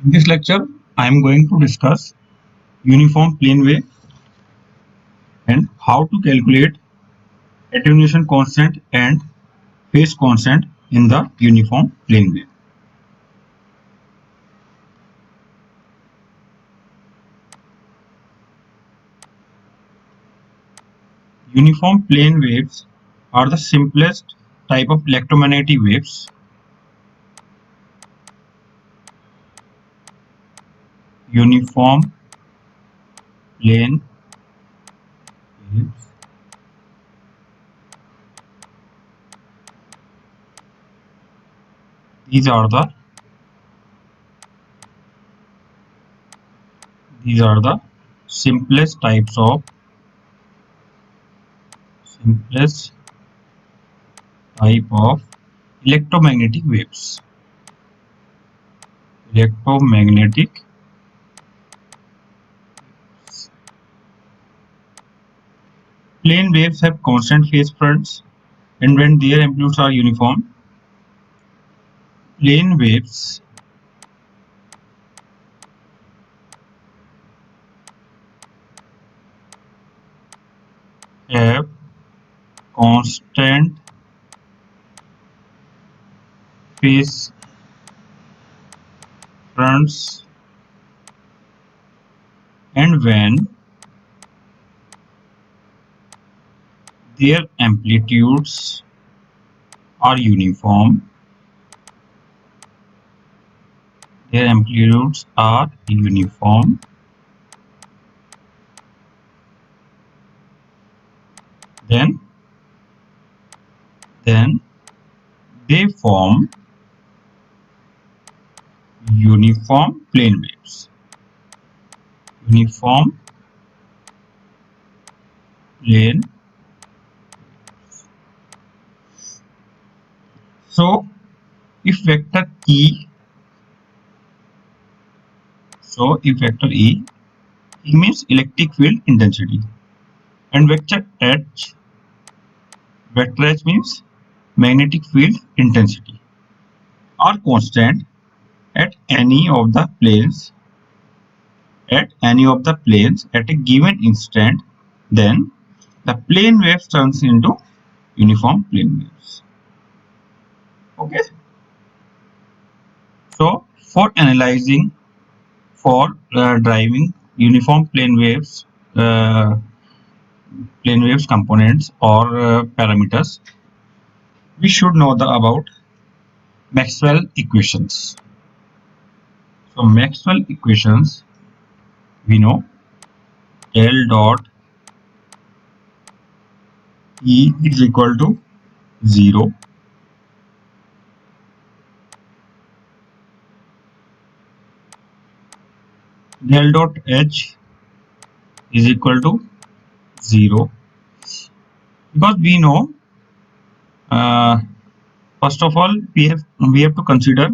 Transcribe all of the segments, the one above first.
In this lecture, I am going to discuss uniform plane wave and how to calculate attenuation constant and phase constant in the uniform plane wave. Uniform plane waves are the simplest type of electromagnetic waves. Uniform plane waves these are the simplest types of electromagnetic waves. Electromagnetic plane waves have constant phase fronts, and when their amplitudes are uniform, plane waves have constant phase fronts, and when their amplitudes are uniform, then then they form uniform plane waves. Uniform plane. So if vector E means electric field intensity, and vector H means magnetic field intensity, are constant at any of the planes at a given instant, then the plane waves turns into uniform plane waves. Okay, so for driving uniform plane waves components or parameters, we should know about Maxwell equations. So Maxwell equations, we know del dot E is equal to 0, del dot H is equal to 0, because we know first of all we have to consider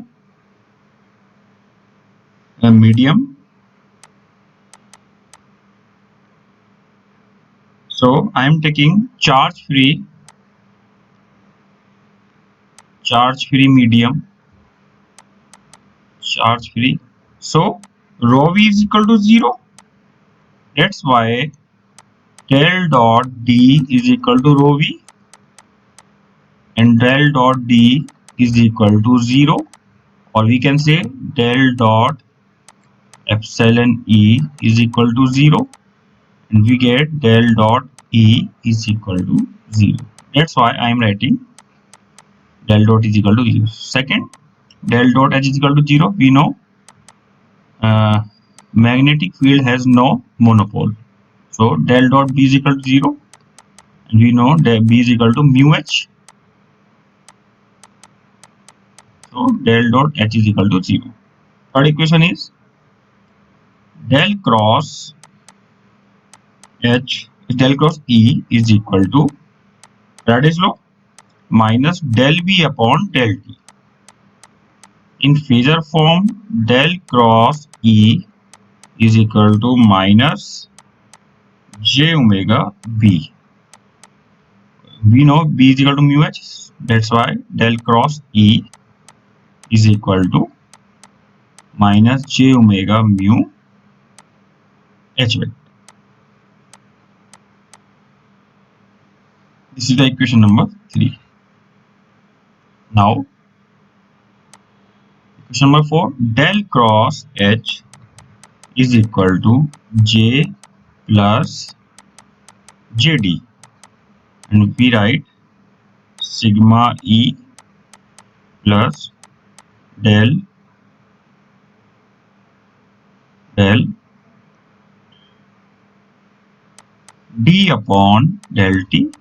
a medium. So I am taking charge free medium, charge free. So rho v is equal to 0. That's why del dot D is equal to rho v, and del dot D is equal to 0, or we can say del dot epsilon E is equal to 0, and we get del dot E is equal to 0. That's why I am writing del dot is equal to 0. Second, del dot H is equal to 0. We know magnetic field has no monopole. So del dot B is equal to 0, and we know that B is equal to mu H. So del dot H is equal to 0. Third equation is del cross E is equal to Faraday's law minus del V upon del T. In phasor form, del cross E is equal to minus j omega B. We know B is equal to mu H. That's why del cross E is equal to minus j omega mu h vector. This is the equation number 3. Now, equation number 4, del cross H is equal to J plus JD, and we write sigma E plus del D upon del T,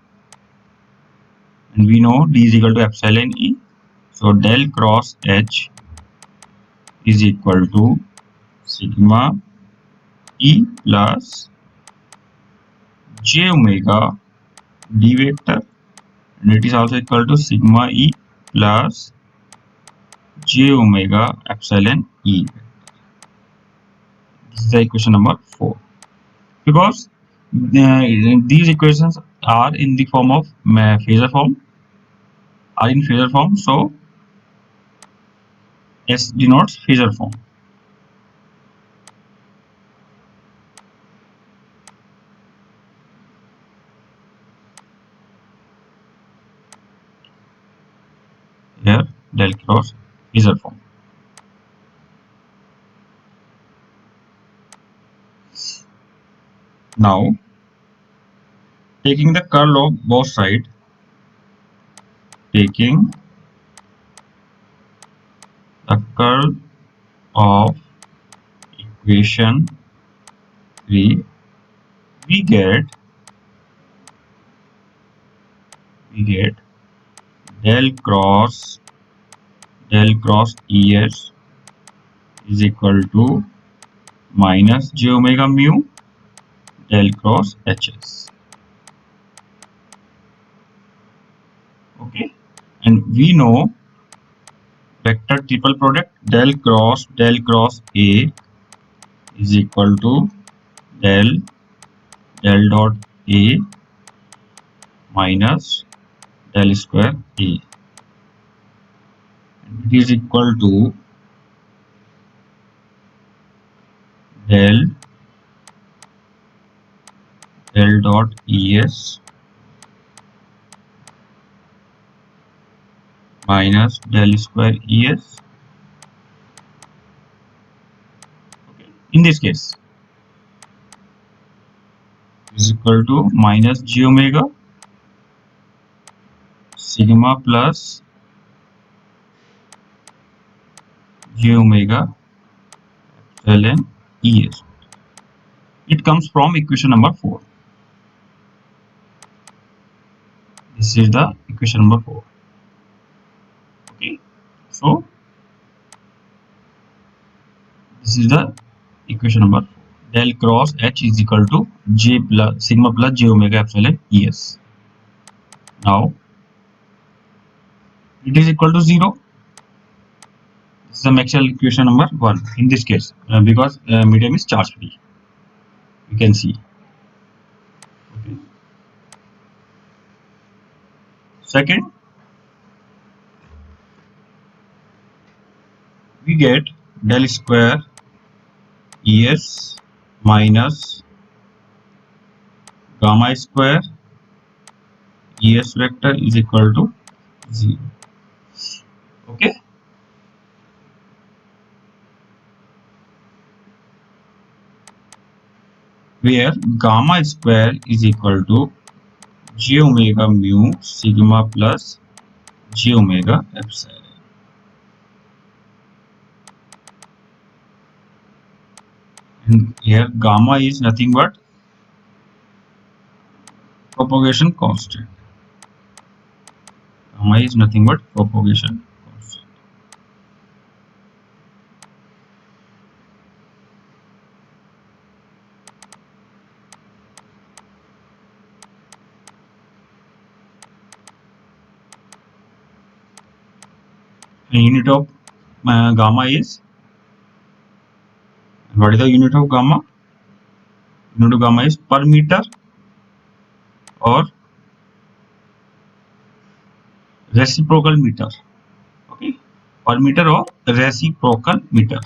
and we know D is equal to epsilon E. So del cross H is equal to sigma E plus j omega d vector, and it is also equal to sigma E plus j omega epsilon E. This is the equation number 4. Because these equations are in the form of phasor form, so S denotes phasor form. Here del cross phasor form. Now, taking the curl of both sides, taking the curl of equation 3, we get del cross ES is equal to minus j omega mu del cross HS. Okay, and we know vector triple product del cross A is equal to del dot A minus del square A. It is equal to del dot ES minus del square ES. Okay. In this case, is equal to minus j omega sigma plus j omega epsilon ES. It comes from equation number 4. This is the equation number 4. Okay, so this is the equation number 4. Del cross H is equal to j plus sigma plus j omega epsilon ES. Now it is equal to 0. This is the Maxwell equation number 1 in this case, because medium is charge free. You can see. Okay. Second, we get del square ES minus gamma square ES vector is equal to 0. Okay. Where gamma square is equal to j omega mu sigma plus j omega epsilon. And here gamma is nothing but propagation constant. Gamma is nothing but propagation constant. The unit of gamma is, what is the unit of gamma? Unit of gamma is per meter or reciprocal meter. Okay, per meter or reciprocal meter.